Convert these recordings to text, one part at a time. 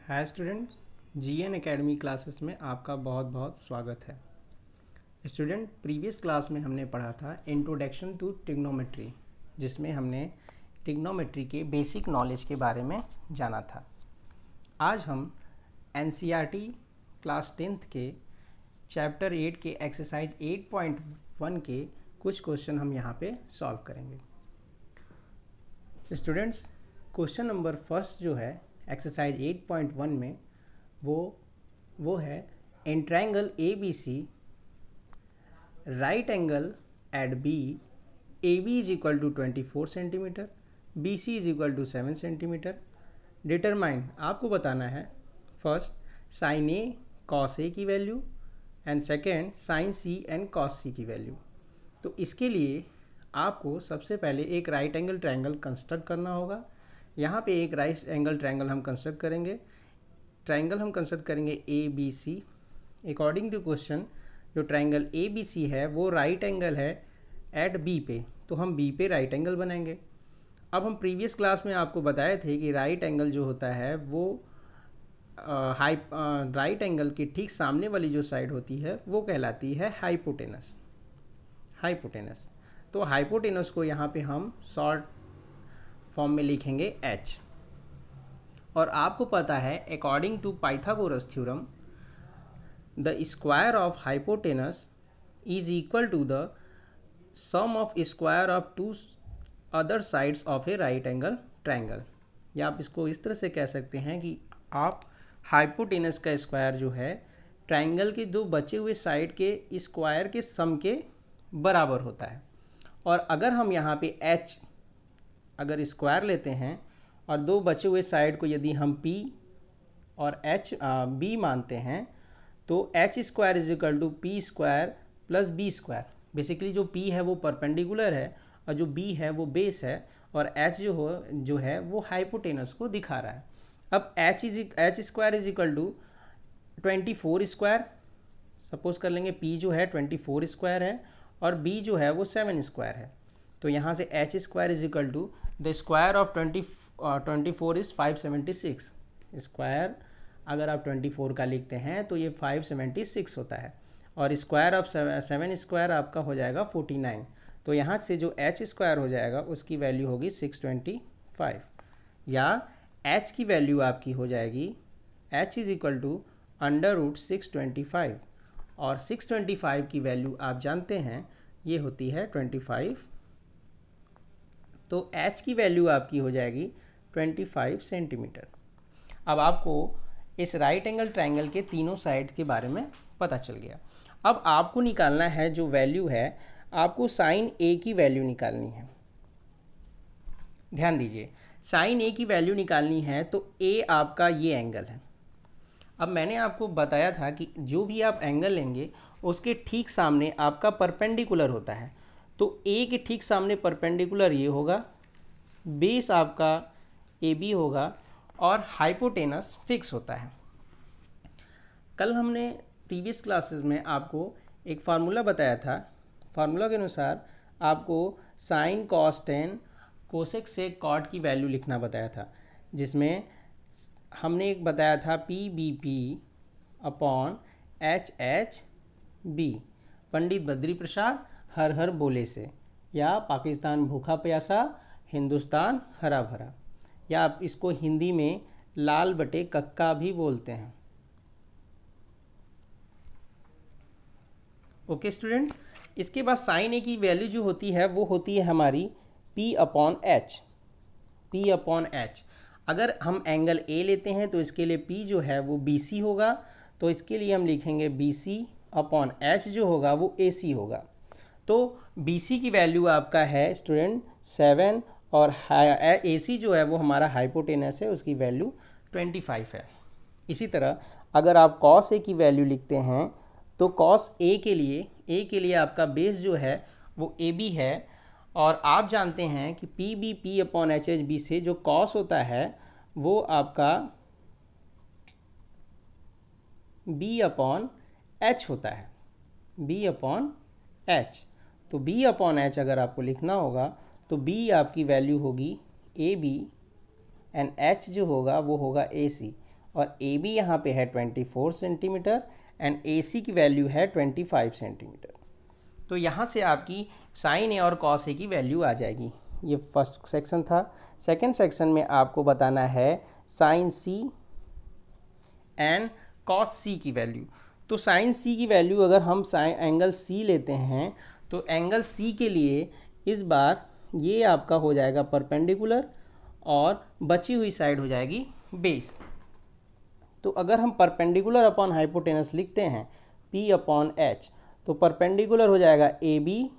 हाय students, GN academy classes में आपका बहुत बहुत स्वागत है। स्टूडेंट, प्रीवियस क्लास में हमने पढ़ा था इंट्रोडक्शन टू ट्रिग्नोमेट्री, जिसमें हमने ट्रिग्नोमेट्री के बेसिक नॉलेज के बारे में जाना था। आज हम एनसीईआरटी क्लास 10th के चैप्टर 8 के एक्सरसाइज 8.1 के कुछ क्वेश्चन हम यहाँ पे सॉल्व करेंगे। स्टूडेंट्स, क्वेश्चन नंबर फर्स्ट जो है एक्सरसाइज 8.1 में वो है in triangle ABC right angle at B AB is equal to 24 centimetre, BC is equal to 7 centimetre. Determine, आपको बताना है first sine A cos A की value and second sine C and cos C की value. तो इसके लिए आपको सबसे पहले एक राइट एंगल ट्रायंगल कंस्ट्रक्ट करना होगा। यहाँ पे एक राइट एंगल ट्रायंगल हम कंस्ट्रक्ट करेंगे। ABC। अकॉर्डिंग टू क्वेश्चन जो ट्रायंगल ABC है वो राइट एंगल है एट B पे, तो हम B पे राइट एंगल बनाएंगे। अब हम प्रीवियस क्लास में आपको बताए थे कि राइट एंगल जो होता है वो राइट एंगल के ठीक सामने वाली जो साइड होती है वो कहलाती है हाइपोटेनस। तो हाइपोटेनस को यहाँ पे हम शॉर्ट फॉर्म में लिखेंगे H। और आपको पता है according to Pythagoras theorem the square of hypotenuse is equal to the sum of square of two other sides of a right angle triangle. या आप इसको इस तरह से कह सकते हैं कि आप हाइपोटेनस का स्क्वायर जो है ट्रायंगल के दो बचे हुए साइड के स्क्वायर के सम के बराबर होता है। और अगर हम यहाँ पे H अगर स्क्वायर लेते हैं और दो बचे हुए साइड को यदि हम P और B मानते हैं तो H square is equal to P square plus B square. Basically जो P है वो परपेंडिकुलर है और जो B है वो बेस है और H जो है वो हाइपोटेनस को दिखा रहा है। अब H square is equal to 24 square, suppose कर लेंगे P जो है 24 स्क्वायर है और B जो है वो 7 स्क्वायर है। तो यहाँ से H square is equal to the square of 24 is 576। Square अगर आप 24 का लिखते हैं तो ये 576 होता है और स्क्वायर ऑफ 7 स्क्वायर आपका हो जाएगा 49। तो यहाँ से जो H स्क्वायर हो जाएगा उसकी वैल्यू होगी 625 या H की वैल्यू आपकी हो जाएगी H इज इक्वल टू √625 और 625 की वैल्यू आप जानते हैं ये होती है 25। तो H की वैल्यू आपकी हो जाएगी 25 सेंटीमीटर। अब आपको इस राइट एंगल ट्रायंगल के तीनों साइड के बारे में पता चल गया। अब आपको निकालना है जो वैल्यू है, आपको साइन A की वैल्यू निकालनी है। ध्यान दीजिए, साइन A की वैल्यू निकालनी है तो A आपका ये एंगल है। अब मैंने आपको बताया था कि जो भी आप एंगल लेंगे उसके ठीक सामने आपका परपेंडिकुलर होता है। तो A के ठीक सामने परपेंडिकुलर ये होगा, बेस आपका AB होगा और हाइपोटेनस फिक्स होता है। कल हमने प्रीवियस क्लासेस में आपको एक फार्मूला बताया था। फार्मूला के अनुसार आपको साइन कॉस टेन कोसेक से कॉट की वैल्यू लिखना बताया था, जिसमें हमने एक बताया था PBP upon HHB। Pandit Badri Prasad हर हर बोले से, या पाकिस्तान भूखा प्यासा हिंदुस्तान हरा भरा, या आप इसको हिंदी में लाल बटे कक्का भी बोलते हैं। ओके स्टूडेंट, इसके बाद साइन A की वैल्यू जो होती है वो होती है हमारी P अपॉन H। अगर हम एंगल A लेते हैं तो इसके लिए P जो है वो BC होगा, तो इसके लिए हम लिखेंगे BC अपॉन H जो होगा वो AC होगा। तो BC की वैल्यू आपका है स्टूडेंट 7 और AC जो है वो हमारा हाइपोटेनस है, उसकी वैल्यू 25 है। इसी तरह अगर आप cos A की वैल्यू लिखते हैं तो cos A के लिए आपका बेस जो है वो AB है और आप जानते हैं कि PBP अपॉन HHB से जो cos होता है वो आपका B अपॉन H होता है, B अपॉन H। तो B अपॉन H अगर आपको लिखना होगा तो B आपकी वैल्यू होगी AB एंड H जो होगा वो होगा AC। और ए बी यहाँ पे है 24 सेंटीमीटर एंड ए सी की वैल्यू है 25 सेंटीमीटर। तो यहाँ से आपकी साइन ए और कॉस ए की वैल्यू आ जाएगी। ये फर्स्ट सेक्शन था। सेकंड सेक्शन में आपको बताना है साइन सी एंड कॉस सी की वैल्यू। तो साइन सी की वैल्यू अगर हम साइन एंगल सी लेते हैं तो एंगल सी के लिए इस बार ये आपका हो जाएगा परपेंडिकुलर और बची हुई साइड हो जाएगी बेस। तो अगर हम परपेंडिकुलर अपॉन हाइपोटेनस लिखते हैं P अपॉन एच, तो परपेंडिकुलर हो जाएगा ए बी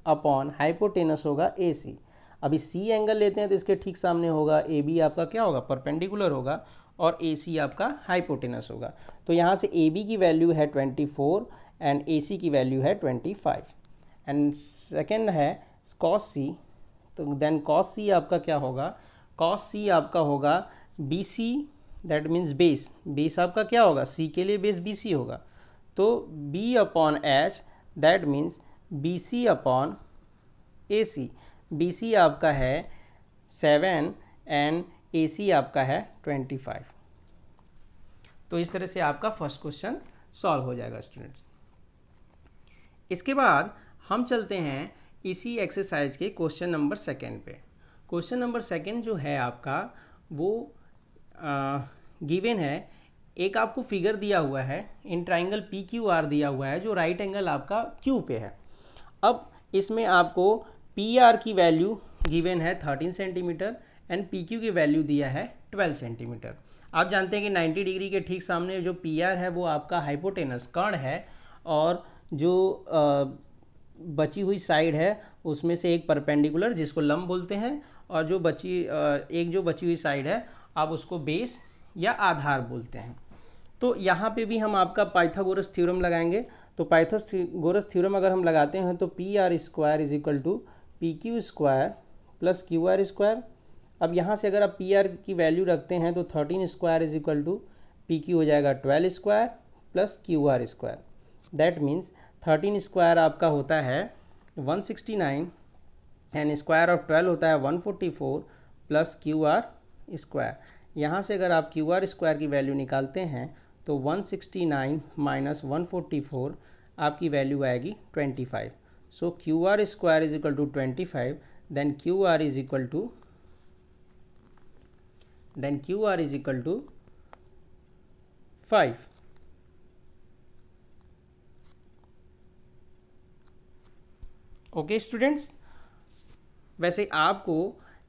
अपॉन हाइपोटेनस होगा ए सी। अभी सी एंगल लेते हैं तो इसके ठीक सामने होगा ए बी आपका क्या होगा, परपेंडिकुलर होगा और ए सी आपका हाइपोटेनस होगा। तो यहाँ से ए बी की वैल्यू है 24 एंड ए सी की वैल्यू है 25 एंड सेकेंड है कॉस सी। तो देन कॉस सी आपका क्या होगा, कॉस सी आपका होगा B C, that means base. Base आपका क्या होगा, सी के लिए बेस बी सी होगा। तो B upon H that means B C upon A C. B C आपका है 7 एंड ए सी आपका है 25। तो इस तरह से आपका फर्स्ट क्वेश्चन सॉल्व हो जाएगा स्टूडेंट्स। इसके बाद हम चलते हैं इसी एक्सरसाइज के क्वेश्चन नंबर सेकेंड पे। क्वेश्चन नंबर सेकेंड जो है आपका वो गिवन है। एक आपको फिगर दिया हुआ है, in triangle P Q R दिया हुआ है जो राइट एंगल आपका क्यू पे है। अब इसमें आपको पी आर की वैल्यू गिवन है 13 सेंटीमीटर एंड पी क्यू की वैल्यू दिया है 12 सेंटीमीटर। आप जानते हैं कि 90 डिग्री के ठीक सामने जो पी आर है वो आपका हाइपोटेनस कर्ण है और जो बची हुई साइड है उसमें से एक परपेंडिकुलर जिसको लंब बोलते हैं और जो बची हुई साइड है आप उसको बेस या आधार बोलते हैं। तो यहाँ पे भी हम आपका पाइथागोरस थ्योरम लगाएंगे। तो पाइथागोरस थ्योरम अगर हम लगाते हैं तो P R square is equal to P Q square plus Q are square. अब यहाँ से अगर आप पी आर की वैल्यू रखते हैं तो 13 square is equal to P Q हो जाएगा 12 square plus Q are square. That means 13 square आपका होता है 169 एंड स्क्वायर ऑफ 12 होता है 144 प्लस क्यू आर स्क्वायर। यहाँ से अगर आप क्यू आर स्क्वायर की वैल्यू निकालते हैं तो 169 माइनस 144 आपकी वैल्यू आएगी 25। So q are square is equal to 25, then q r is equal to 5। Okay students, वैसे आपको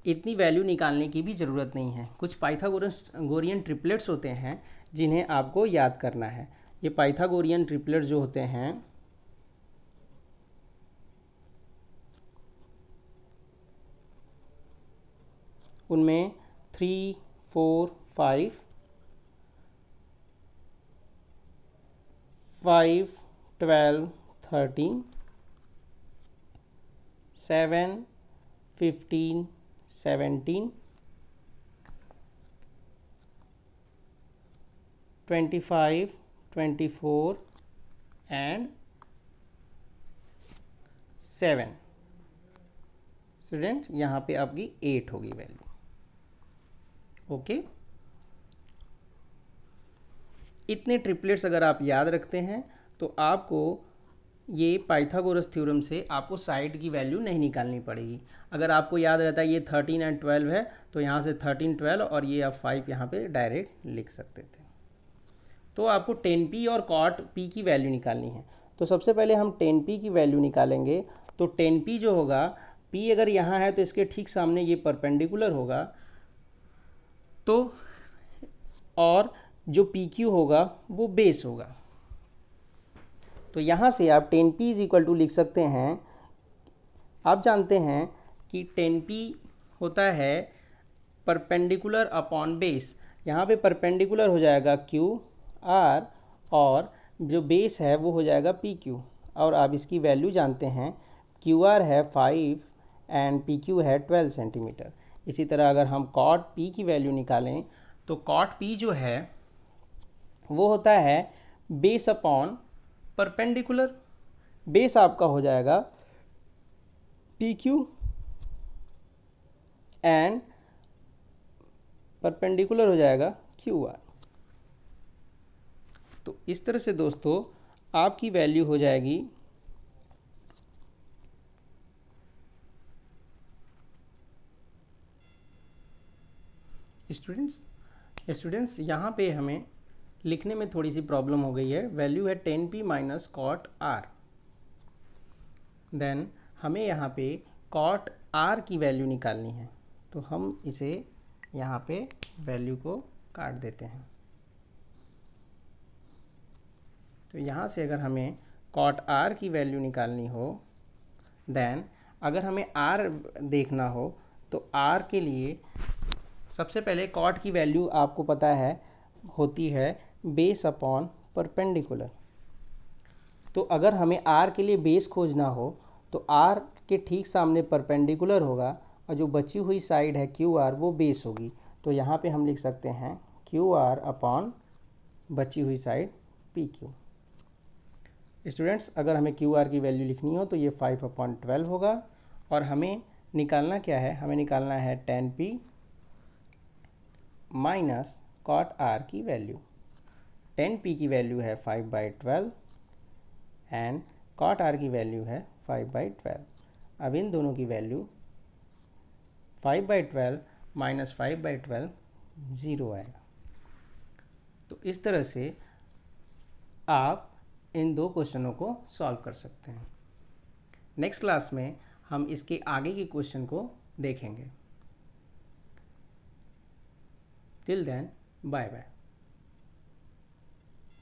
इतनी वैल्यू निकालने की भी ज़रूरत नहीं है। कुछ पाइथागोरियन ट्रिपलेट्स होते हैं जिन्हें आपको याद करना है। ये पाइथागोरियन ट्रिपलेट्स जो होते हैं उनमें 3, 4, 5, 12, 13, 7, 15, 17, 25, 24 एंड 7। स्टूडेंट यहाँ पे आपकी 8 होगी वैल्यू। ओके, इतने ट्रिपलेट्स अगर आप याद रखते हैं तो आपको ये पाइथागोरस थ्योरम से आपको साइड की वैल्यू नहीं निकालनी पड़ेगी। अगर आपको याद रहता है ये 13 एंड 12 है तो यहाँ से 13, 12 और ये आप 5 यहाँ पे डायरेक्ट लिख सकते थे। तो आपको 10p और cot p की वैल्यू निकालनी है। तो सबसे पहले हम 10p की वैल्यू निकालेंगे। तो 10p जो होगा, p अगर यहाँ है तो इसके ठीक सामने ये परपेंडिकुलर होगा, तो और जो pq होगा वो बेस होगा। तो यहाँ से आप 10p इज इक्वल टू लिख सकते हैं। आप जानते हैं कि 10p होता है परपेंडिकुलर अपॉन बेस। यहाँ पे परपेंडिकुलर हो जाएगा क्यू आर और जो बेस है वो हो जाएगा पी क्यू। और आप इसकी वैल्यू जानते हैं, क्यू आर है 5 एंड पी क्यू है 12 सेंटीमीटर। इसी तरह अगर हम कॉट पी की वैल्यू निकालें तो कॉट पी जो है वो होता है बेस अपॉन परपेंडिकुलर। बेस आपका हो जाएगा पी क्यू एंड परपेंडिकुलर हो जाएगा क्यू आर। तो इस तरह से दोस्तों आपकी वैल्यू हो जाएगी स्टूडेंट्स यहाँ पे हमें लिखने में थोड़ी सी प्रॉब्लम हो गई है। वैल्यू है 10p minus cot R. Then हमें यहाँ पे कॉट आर की वैल्यू निकालनी है, तो हम इसे यहाँ पे वैल्यू को काट देते हैं। तो यहाँ से अगर हमें कॉट आर की वैल्यू निकालनी हो, देन अगर हमें आर देखना हो तो आर के लिए सबसे पहले कॉट की वैल्यू आपको पता है होती है बेस अपॉन परपेंडिकुलर। तो अगर हमें आर के लिए बेस खोजना हो तो आर के ठीक सामने परपेंडिकुलर होगा और जो बची हुई साइड है क्यू आर वो बेस होगी। तो यहाँ पे हम लिख सकते हैं क्यू आर अपॉन बची हुई साइड पी क्यू। स्टूडेंट्स अगर हमें क्यू आर की वैल्यू लिखनी हो तो ये 5/12 होगा और हमें निकालना क्या है, हमें निकालना है 10p माइनस कॉट आर की वैल्यू। 10p की वैल्यू है 5/12 एंड कॉट आर की वैल्यू है 5/12। अब इन दोनों की वैल्यू 5/12 माइनस 5/12 0 आएगा। तो इस तरह से आप इन दो क्वेश्चनों को सॉल्व कर सकते हैं। नेक्स्ट क्लास में हम इसके आगे के क्वेश्चन को देखेंगे। Till then bye bye.